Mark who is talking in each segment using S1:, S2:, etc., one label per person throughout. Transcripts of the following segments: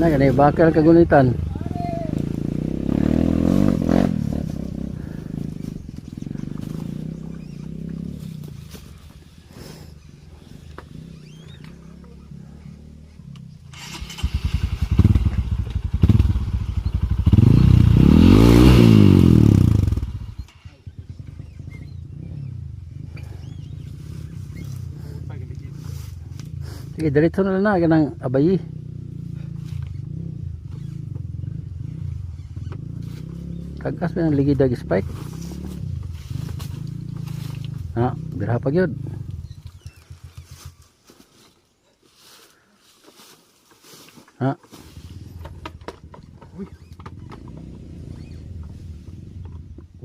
S1: Ana kanay bakal kagunitan. Sige, diretso na lang na ganang abayi. Kagas pa ng ligid dag spike. Ha, biraha pa gyud. Ha.
S2: Uy.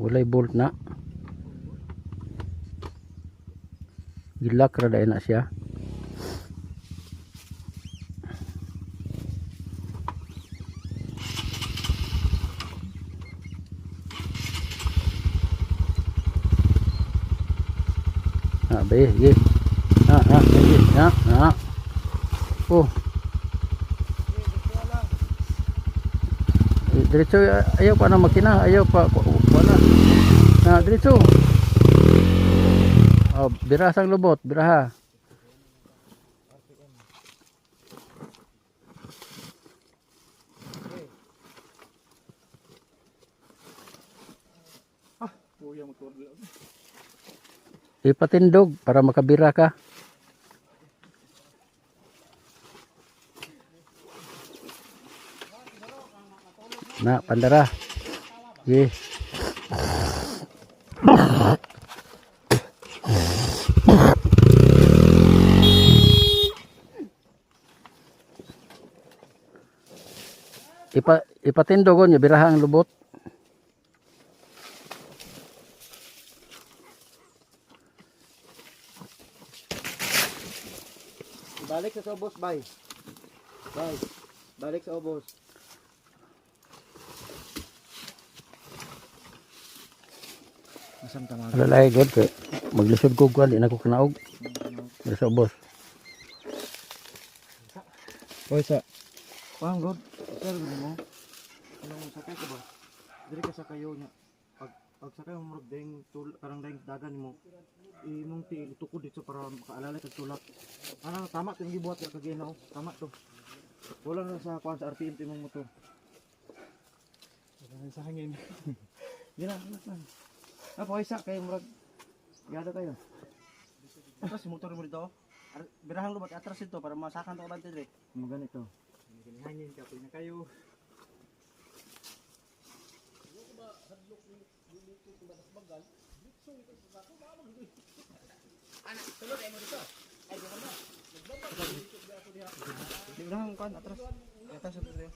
S1: Walay bolt na. Gilak ra dai na siya. Be, ye. Oh. Diretso ayaw pa na makina, ayaw pa wala. Diretso. Oh, biraha sang lubot, biraha.
S2: Kuya motor.
S1: Ipatindog para makabira ka. Na, pandara. Ye. Ipatindogon niya biraha ang lubot.
S2: Balik sa obos, bay. Bay. Balik sa obos. Masam tama.
S1: Lalay god kay maglisod ko kuan di na ko kanaog. Sa boss.
S2: Hoy sa. Pang god. Sir mo. Ano mo sakay ka ba? Diri ka sa kayo nya. Pag sakay mo murag ding karang ding dagan nimo. Imong ti tukod dito para makaalala kag tulak. Ana tama to yung gibuhat ka ginaw. Tama to. Wala na sa kuan sa RPM imong motor. Wala sa hangin. Dira na. Apo isa kay murag gada kayo. Atras yung motor mo dito. Birahang lubat atras ito para masakan to bante dire. Mo ganito. Hangin ka na kayo. Anak, sulod ay mo dito. Ay, di ba? Di ba nang kan atras? Atas sulod dito.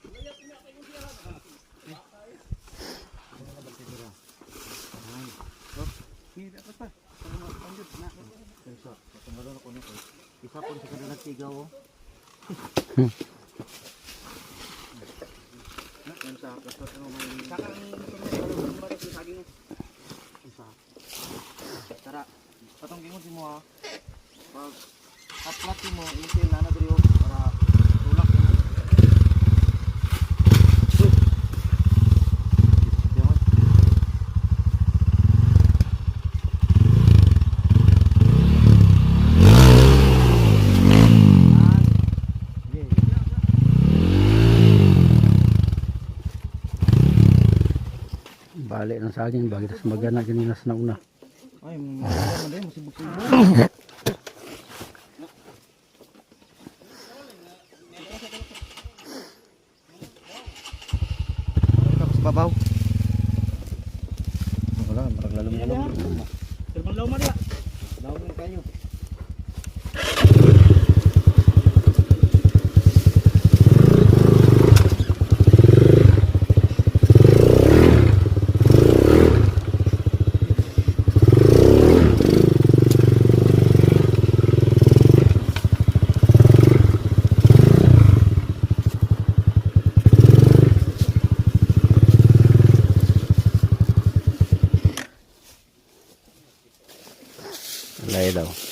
S2: Hindi atas pa. Sama panjut na. Sa patungalo na ko nito. Isa pon sa kanila tigaw. Yan sa kasot mo may sakang motor sa saging. Isa. Tara. Patong gingon si mo ha. Pag upload mo, isil na na dito para tulak mo.
S1: Balik ng saging bagi tas magana ganina sa nauna.
S2: Ay, maganda din masibuk-sibuk. Tapos babaw. Wala, marag lalong-lalong. Terbang law Maria. Law mo kayo.
S1: Lay daw.